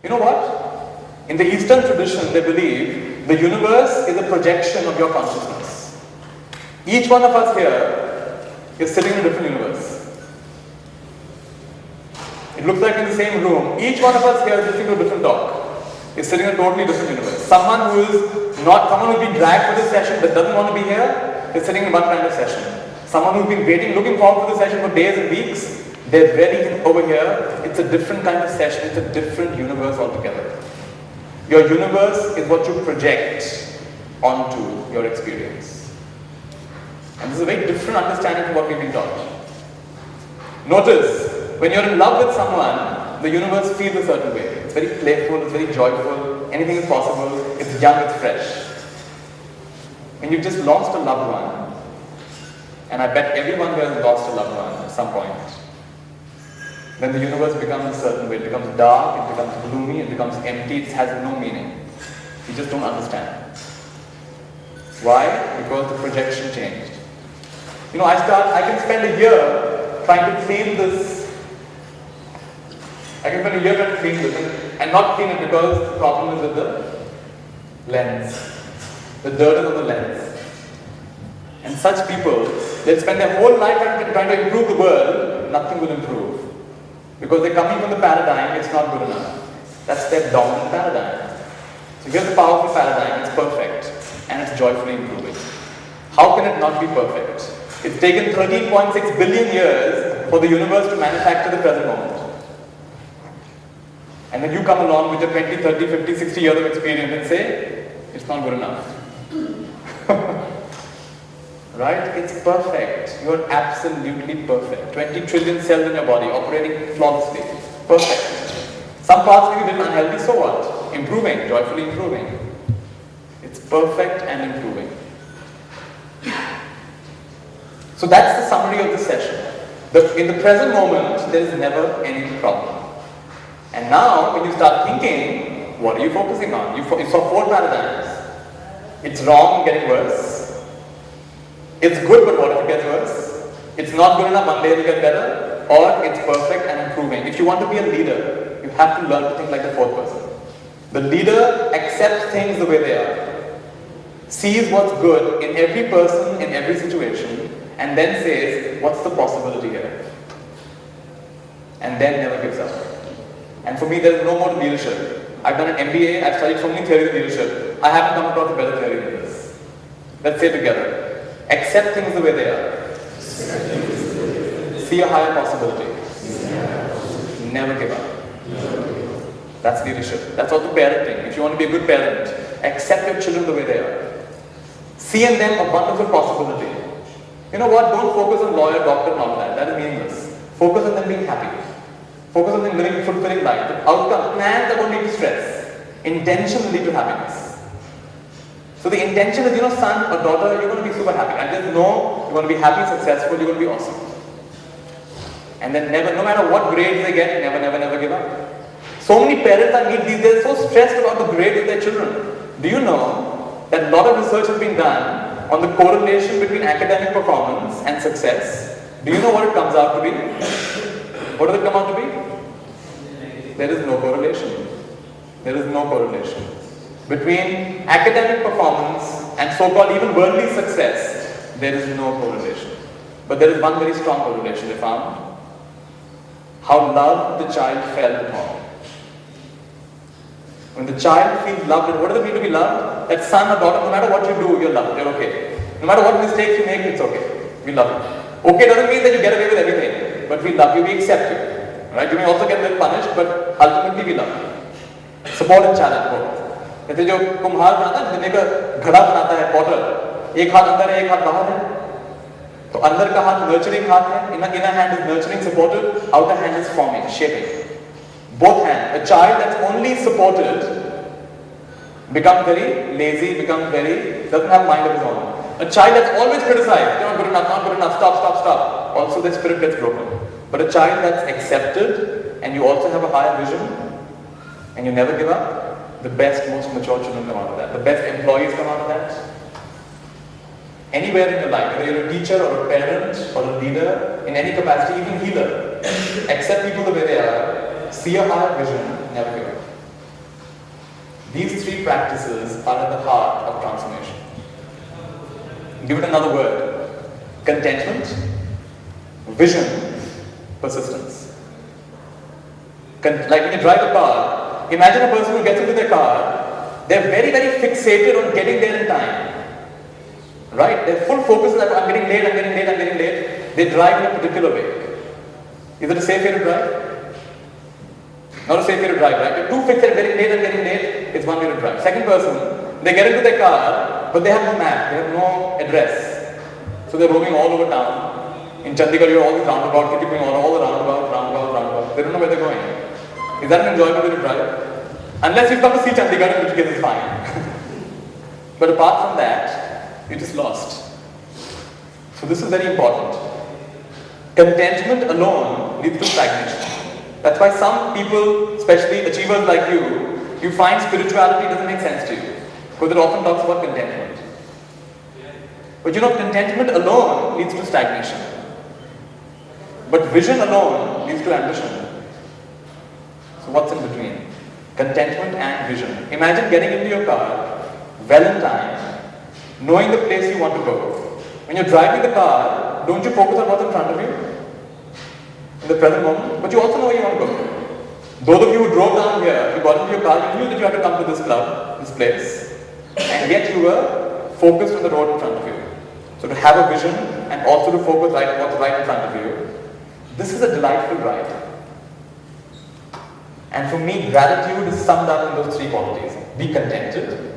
You know what? In the Eastern tradition, they believe the universe is a projection of your consciousness. Each one of us here is sitting in a different universe. It looks like in the same room. Each one of us here is listening to a different talk. Is sitting in a totally different universe. Someone who's been dragged for this session that doesn't want to be here is sitting in one kind of session. Someone who's been waiting, looking forward to the session for days and weeks, they're ready over here. It's a different kind of session. It's a different universe altogether. Your universe is what you project onto your experience. And this is a very different understanding from what we've been taught. Notice, when you're in love with someone, the universe feels a certain way. It's very playful, it's very joyful, anything is possible, it's young, it's fresh. When you've just lost a loved one, and I bet everyone here has lost a loved one at some point, then the universe becomes a certain way. It becomes dark, it becomes gloomy, it becomes empty, it has no meaning. You just don't understand. Why? Because the projection changed. You know, I can spend a year trying to clean this. I can spend a year trying to clean this and not clean it because the problem is with the lens. The dirt is on the lens. And such people, they'll spend their whole life trying to improve the world, nothing will improve. Because they're coming from the paradigm, it's not good enough. That's their dominant paradigm. So here's the powerful paradigm, it's perfect, and it's joyfully improving. How can it not be perfect? It's taken 13.6 billion years for the universe to manufacture the present moment. And then you come along with your 20, 30, 50, 60 years of experience and say, it's not good enough. Right? It's perfect. You're absolutely perfect. 20 trillion cells in your body operating flawlessly. Perfect. Some parts of you did unhealthy, so what? Improving, joyfully improving. It's perfect and improving. So that's the summary of the session. In the present moment, there is never any problem. And now, when you start thinking, what are you focusing on? You saw 4 paradigms. It's wrong, getting worse. It's good, but what if it gets worse? It's not good enough, one day it'll get better. Or it's perfect and improving. If you want to be a leader, you have to learn to think like the 4th person. The leader accepts things the way they are. Sees what's good in every person, in every situation, and then says, what's the possibility here? And then never gives up. And for me, there is no more leadership. I've done an MBA, I've studied so many theories of leadership. I haven't come across a better theory than this. Let's say together. Accept things the way they are. See a higher possibility. Never give up. That's leadership. That's also parenting. If you want to be a good parent, accept your children the way they are. See in them a wonderful possibility. You know what? Don't focus on lawyer, doctor, and all that. That is meaningless. Focus on them being happy. Focus on them living a fulfilling life. The outcome, plans that don't lead to stress. Intention will lead to happiness. So the intention is, son or daughter, you're going to be super happy. And just know you're going to be happy, successful, you're going to be awesome. And then never, no matter what grades they get, never give up. So many parents I meet these days so stressed about the grades of their children. Do you know that a lot of research has been done on the correlation between academic performance and success? Do you know what it comes out to be? What does it come out to be? There is no correlation. There is no correlation. Between academic performance and so-called even worldly success, there is no correlation. But there is one very strong correlation they found. How loved the child felt at home. When the child feels loved, and what does it mean to be loved? That son or daughter, no matter what you do, you're loved, you're okay. No matter what mistakes you make, it's okay. We love you. Okay doesn't mean that you get away with everything, but we love you, we accept you. Right? You may also get a little punished, but ultimately we love you. Support and challenge both. जैसे जो कुम्हार बनाता है, जैसे का घड़ा बनाता है, पॉटर, एक हाथ अंदर है, एक हाथ बाहर है, तो अंदर का हाथ nurturing हाथ है, inner hand is nurturing, supportive, outer hand is forming, shaping. Both hands. A child that's only supported becomes very lazy, doesn't have mind of his own. A child that's always criticized, you're not good enough, stop. Also their spirit gets broken. But a child that's accepted, and you also have a higher vision, and you never give up, the best, most mature children come out of that. The best employees come out of that. Anywhere in your life, whether you're a teacher or a parent or a leader, in any capacity, even healer, accept people the way they are, see a higher vision, never give up. three practices are at the heart of transformation. Give it another word. Contentment, vision, persistence. Like when you drive a car, imagine a person who gets into their car, they're very, very fixated on getting there in time. Right? Their full focus is that I'm getting late, I'm getting late, I'm getting late. They drive in a particular way. Is it a safe way to drive? Not a safe way to drive, right? You're too fixated, getting late and getting late, it's one way to drive. Second person, they get into their car, but they have no map, they have no address. So they're roaming all over town. In Chandigarh, you have all these roundabouts, keep going all the roundabouts. They don't know where they're going. Is that an enjoyable way to drive? Unless you've come to see Chandigarh, in which case it's fine. But apart from that, you're just lost. So this is very important. Contentment alone leads to stagnation. That's why some people, especially achievers like you find spirituality doesn't make sense to you. Because it often talks about contentment. But you know, contentment alone leads to stagnation. But vision alone leads to ambition. So what's in between? Contentment and vision. Imagine getting into your car, well in time, knowing the place you want to go. When you're driving the car, don't you focus on what's in front of you? In the present moment, but you also know where you want to go. Those of you who drove down here, you got into your car, you knew that you had to come to this club, this place, and yet you were focused on the road in front of you. So to have a vision and also to focus right on what's right in front of you, this is a delightful ride. And for me, gratitude is summed up in those three qualities. Be contented,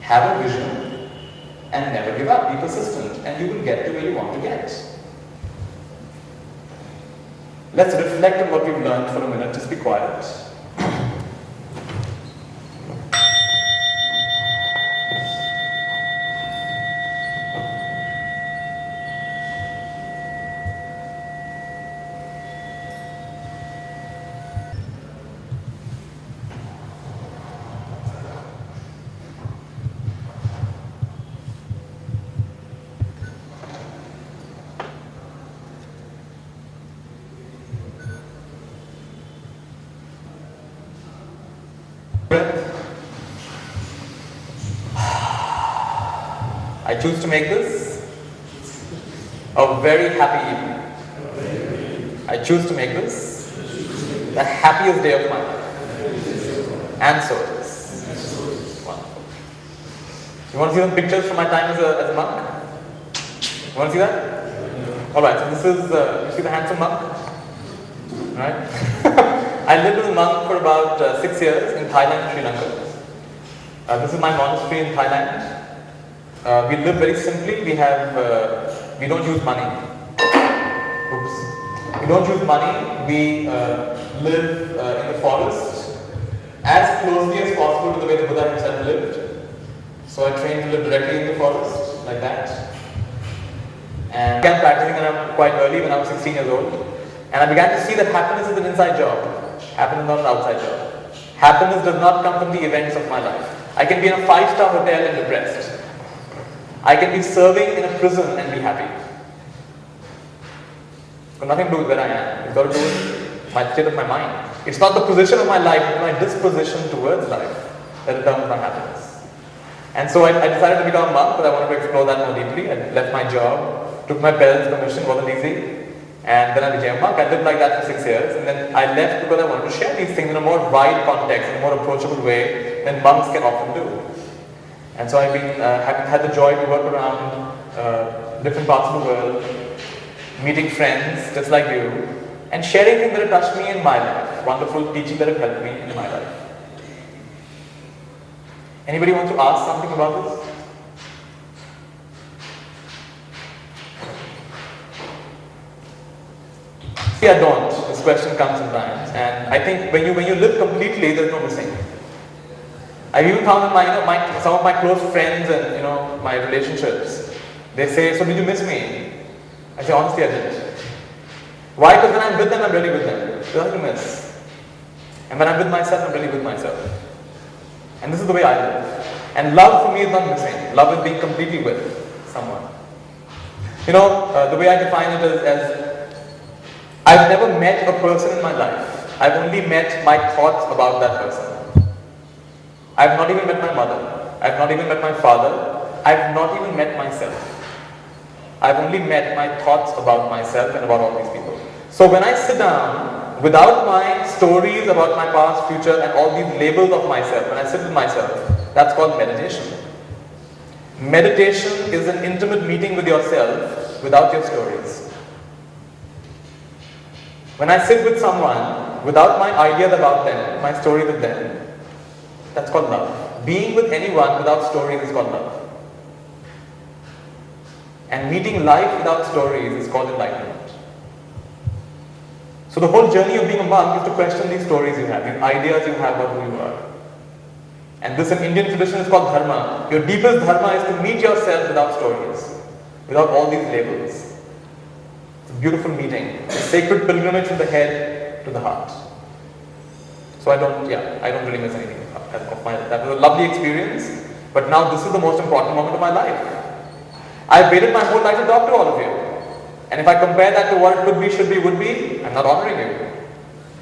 have a vision, and never give up. Be persistent, and you will get to where you want to get. Let's reflect on what we've learned for a minute. Just be quiet. I choose to make this a very happy evening. I choose to make this the happiest day of my life. And so it is. Wonderful. You want to see some pictures from my time as a monk? You want to see that? Alright, so this is, you see the handsome monk? Right? I lived as a monk for about 6 years in Thailand and Sri Lanka. This is my monastery in Thailand. We live very simply. We don't use money. Oops. We don't use money. We live in the forest as closely as possible to the way the Buddha himself lived. So I trained to live directly in the forest, like that. And I began practicing quite early when I was 16 years old. And I began to see that happiness is an inside job. Happiness is not an outside job. Happiness does not come from the events of my life. I can be in a 5-star hotel and depressed. I can be serving in a prison and be happy. It's got nothing to do with where I am. It's got to do with my state of my mind. It's not the position of my life, it's my disposition towards life that determines my happiness. And so I decided to become a monk because I wanted to explore that more deeply. I left my job, took my parents' permission, wasn't easy. And then I became a monk. I lived like that for 6 years. And then I left because I wanted to share these things in a more wide context, in a more approachable way than monks can often do. And so I've been having had the joy to work around different parts of the world, meeting friends just like you, and sharing things that have touched me in my life, wonderful teaching that have helped me in my life. Anybody want to ask something about this? See, I don't. This question comes sometimes, and I think when you live completely, there's no missing. I've even found that some of my close friends and my relationships, they say, "So did you miss me?" I say, honestly, I didn't. Why? Because when I'm with them, I'm really with them. There's nothing to miss. And when I'm with myself, I'm really with myself. And this is the way I live. And love for me is not missing. Love is being completely with someone. The way I define it is as I've never met a person in my life. I've only met my thoughts about that person. I've not even met my mother. I've not even met my father. I've not even met myself. I've only met my thoughts about myself and about all these people. So when I sit down, without my stories about my past, future, and all these labels of myself, when I sit with myself, that's called meditation. Meditation is an intimate meeting with yourself without your stories. When I sit with someone without my ideas about them, my stories with them, that's called love. Being with anyone without stories is called love. And meeting life without stories is called enlightenment. So the whole journey of being a monk is to question these stories you have, these ideas you have about who you are. And this in Indian tradition is called dharma. Your deepest dharma is to meet yourself without stories, without all these labels. It's a beautiful meeting, a sacred pilgrimage from the head to the heart. So I don't really miss anything of my life. That was a lovely experience, but now this is the most important moment of my life. I've waited my whole life to talk to all of you. And if I compare that to what it could be, should be, would be, I'm not honoring you.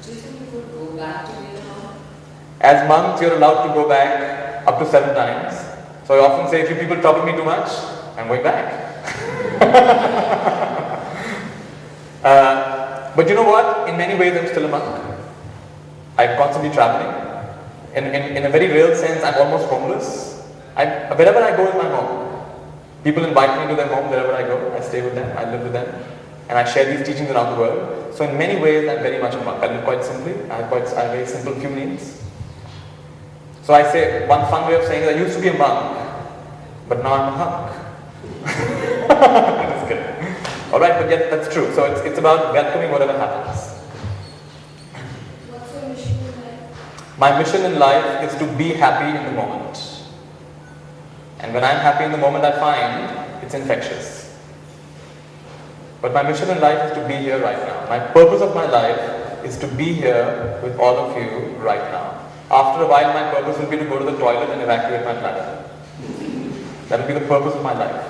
Do you think you would go back to Vietnam? As monks, you're allowed to go back up to 7 times. So I often say, if you people trouble me too much, I'm going back. But you know what? In many ways, I'm still a monk. I'm constantly traveling. In a very real sense, I'm almost homeless. Wherever I go is my home. People invite me to their home wherever I go. I stay with them, I live with them, and I share these teachings around the world. So in many ways, I'm very much a monk. I live quite simply. I have very simple few needs. So I say, one fun way of saying is I used to be a monk, but now I'm a hunk. Just kidding. Alright, but yet that's true. So it's about welcoming whatever happens. What's your mission in life? My mission in life is to be happy in the moment. And when I'm happy in the moment, I find it's infectious. But my mission in life is to be here right now. My purpose of my life is to be here with all of you right now. After a while, my purpose will be to go to the toilet and evacuate my bladder. That will be the purpose of my life.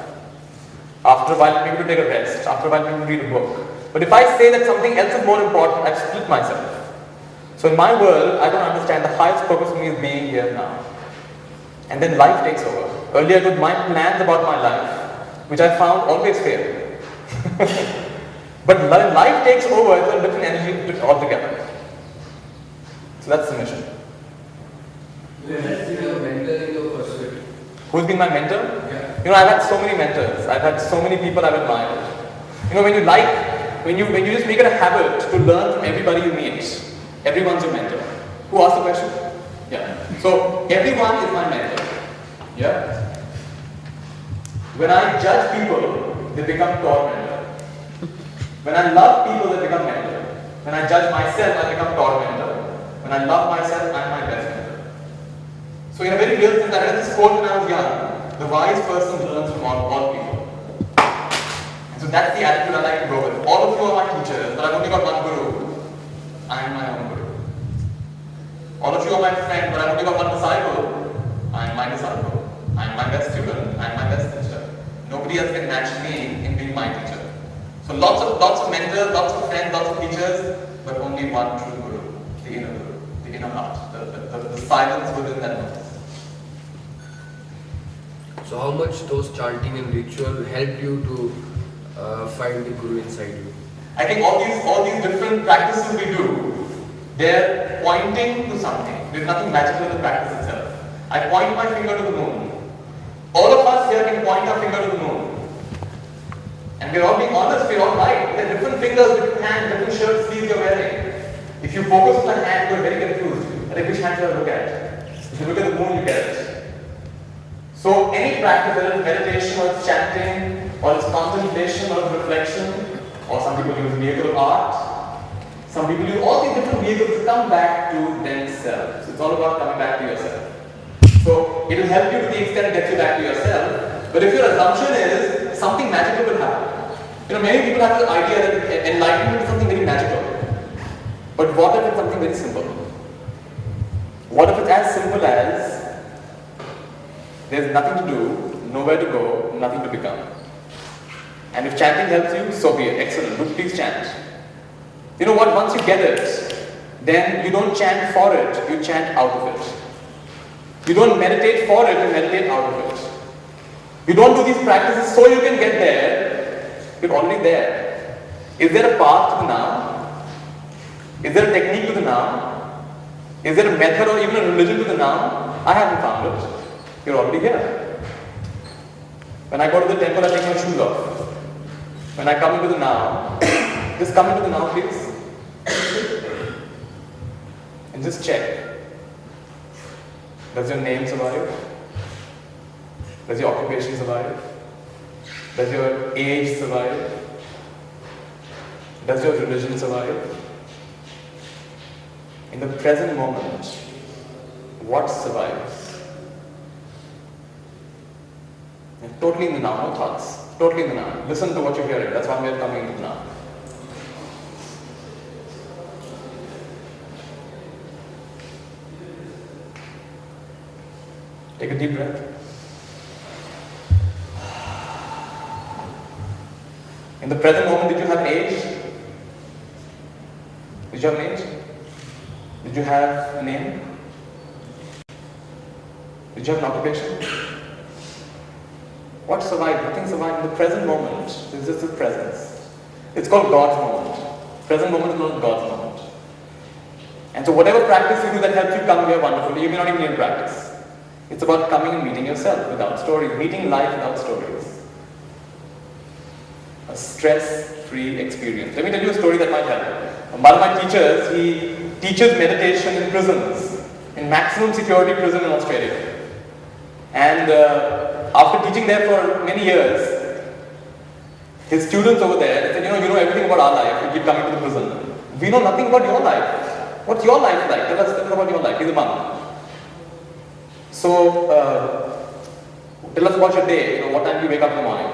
After a while, maybe to take a rest. After a while, maybe to read a book. But if I say that something else is more important, I've split myself. So in my world, I don't understand the highest purpose for me is being here now. And then life takes over. Earlier I could mind plans about my life, which I found always fail. But when life takes over, it's a different energy altogether. So that's the mission. Who has been your mentor in your pursuit? Who's been my mentor? Yeah. You know, I've had so many mentors. I've had so many people I've admired. You know, when you just make it a habit to learn from everybody you meet, everyone's your mentor. Who asked the question? Yeah. So everyone is my mentor. Yeah. When I judge people, they become tormentor. When I love people, they become mentor. When I judge myself, I become tormentor. When I love myself, I'm my best mentor. So in a very real sense, I read this quote when I was young. The wise person learns from all people. And so that's the attitude I like to go with. All of you are my teachers, but I've only got one guru. I am my own guru. All of you are my friends, but I've only got one disciple. I am my disciple. I am my best student. I am my best teacher. Nobody else can match me in being my teacher. So lots of mentors, lots of friends, lots of teachers, but only one true guru, the inner guru, the inner heart, the silence within that moment. So how much those chanting and ritual helped you to find the guru inside you? I think all these different practices we do, they're pointing to something. There's nothing magical in the practice itself. I point my finger to the moon. All of us here can point our finger to the moon. And we're all being honest, we're all right. There are different fingers, different hands, different shirt sleeves you're wearing. If you focus on the hand, you're very confused. Like which hand should I look at? If you look at the moon, you get it. So any practice, whether it's meditation or it's chanting, or it's contemplation or it's reflection, or some people use the vehicle of art, some people use all these different vehicles to come back to themselves. It's all about coming back to yourself. So it will help you to the extent it gets you back to yourself. But if your assumption is something magical will happen. You know, many people have the idea that enlightenment is something very magical. But what if it's something very simple? What if it's as simple as there's nothing to do, nowhere to go, nothing to become? And if chanting helps you, so be it. Excellent. Good, please chant. You know what? Once you get it, then you don't chant for it, you chant out of it. You don't meditate for it, you meditate out of it. You don't do these practices so you can get there. You're already there. Is there a path to the now? Is there a technique to the now? Is there a method or even a religion to the now? I haven't found it. You're already here. When I go to the temple, I take my shoes off. When I come into the now, just come into the now, please. And just check. Does your name survive? Does your occupation survive? Does your age survive? Does your religion survive? In the present moment, what survives? And totally in the now, no thoughts. Totally in the now. Listen to what you're hearing. That's why we're coming into the now. Take a deep breath. In the present moment, did you have age? Did you have an age? Did you have a name? Did you have an occupation? What survived? Nothing survived. In the present moment, this is the presence. It's called God's moment. Present moment is not God's moment. And so whatever practice you do that helps you come here wonderfully, you may not even need practice. It's about coming and meeting yourself without stories, meeting life without stories. A stress-free experience. Let me tell you a story that might help. One of my teachers, he teaches meditation in prisons, in maximum security prison in Australia. And after teaching there for many years, his students over there, they said, you know everything about our life, you keep coming to the prison. We know nothing about your life. What's your life like? Tell us about your life. He's a monk. So, tell us about your day. What time do you wake up in the morning?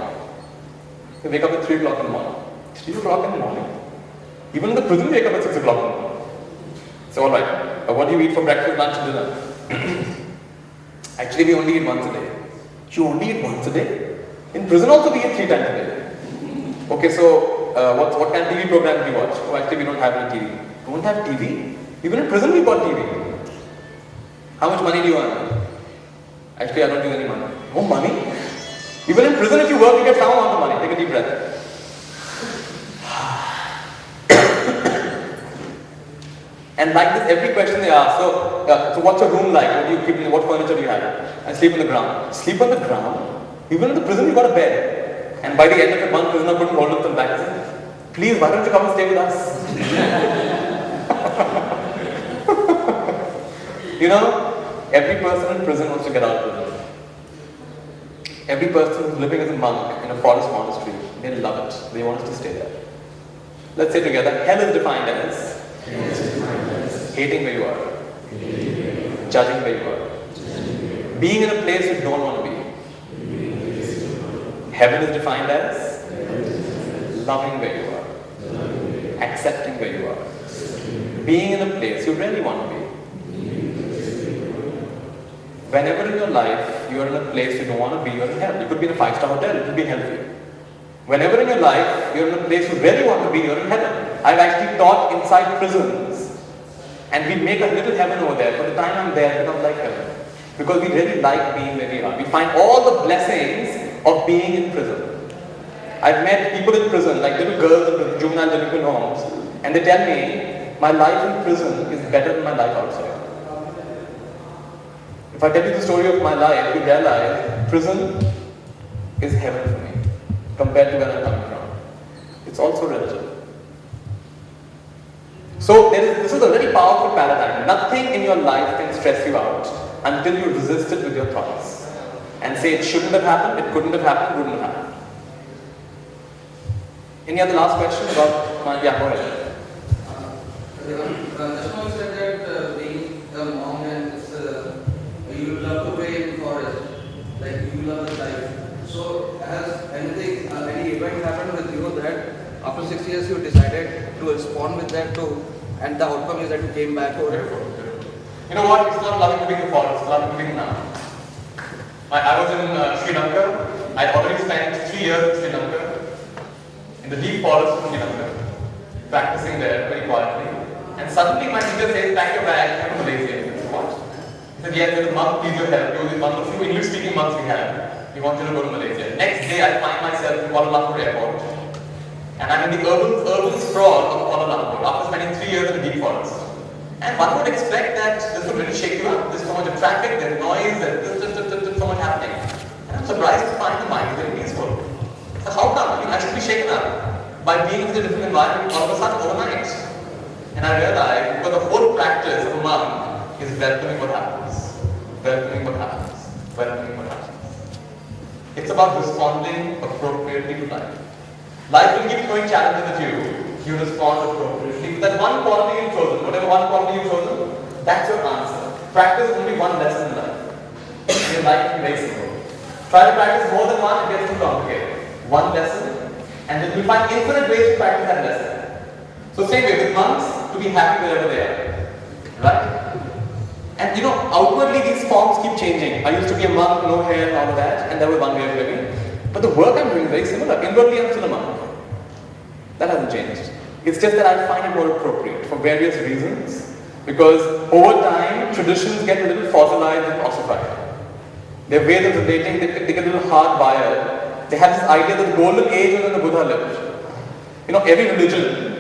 You wake up at 3 o'clock in the morning. 3 o'clock in the morning? Even in the prison, you wake up at 6 o'clock in the morning. So, alright. What do you eat for breakfast, lunch, and dinner? Actually, we only eat once a day. You only eat once a day? In prison also we eat 3 times a day. Okay, so what kind of TV program do you watch? Oh, actually we don't have any TV. Don't have TV? Even in prison we got TV. How much money do you earn? Actually, I don't use any money. No money? Even in prison, if you work, you get some amount of money. Take a deep breath. And like this, every question they ask. So what's your room like? What do you keep in? What furniture do you have? I sleep on the ground. Sleep on the ground? Even in the prison, you got a bed. And by the end of it, one prisoner couldn't hold himself back. He said, please, why don't you come and stay with us? Every person in prison wants to get out of prison. Every person who's living as a monk in a forest monastery, they love it. They want us to stay there. Let's say together, hell is defined as hating where you are, judging where you are, being in a place you don't want to be. Heaven is defined as loving where you are, accepting where you are, being in a place you really want to be. Whenever in your life you are in a place you don't want to be, you're in hell. You could be in a 5-star hotel, it could be hell for you. Whenever in your life you're in a place you really want to be, you're in heaven. I've actually taught inside prisons, and we make a little heaven over there. For the time I'm there, it becomes like heaven. Because we really like being where we are. We find all the blessings of being in prison. I've met people in prison, like little girls in juvenile delinquent homes, and they tell me, my life in prison is better than my life outside. If I tell you the story of my life, you realize prison is heaven for me compared to where I'm coming from. It's also relative. So this is a very powerful paradigm. Nothing in your life can stress you out until you resist it with your thoughts and say it shouldn't have happened, it couldn't have happened, wouldn't have happened. Any other last questions about yeah, go ahead. Just now you said that being a monk and you love to play in forest, like you love the life. So has anything, any event happened with you that after 6 years you decided to respond with that too, and the outcome is that you came back over it? You know what? It's not loving to be in the forest, it's loving to be now. I was in Sri Lanka. I already spent 3 years in Sri Lanka, in the deep forest of Sri Lanka, practicing there very quietly. And suddenly my teacher says, pack your bag, come to Malaysia. I said, what? He said, yes, there's a monk, please your help. You're one of the few English-speaking monks we have. We want you to go to Malaysia. Next day, I find myself in Kuala Lumpur airport. And I'm in the urban sprawl of Kuala Lumpur after spending 3 years in the deep forest. And one would expect that this would really shake you up. There's so much of traffic, there's noise, there's so much happening. And I'm surprised to find the mind is very peaceful. So how come? I should be shaken up by being in such a different environment all of a sudden overnight. And I realized because the whole practice of a monk is welcoming what happens. Welcoming what happens. Welcoming what happens. It's about responding appropriately to life. Life will keep throwing challenges at you. You respond appropriately. That one quality you've chosen, whatever one quality you've chosen, that's your answer. Practice is only one lesson in life. Your life is very simple. Try to practice more than one, it gets too complicated. One lesson, and then you'll find infinite ways to practice that lesson. So same way with monks, to be happy wherever they are. Right? And outwardly these forms keep changing. I used to be a monk, no hair and all of that, and that was one way of living. But the work I'm doing is very similar. Inwardly I'm still a monk. That hasn't changed. It's just that I find it more appropriate for various reasons. Because over time, traditions get a little fossilized and ossified. Their ways of relating, they get a little hardwired. They have this idea that the golden age was when the Buddha lived. Every religion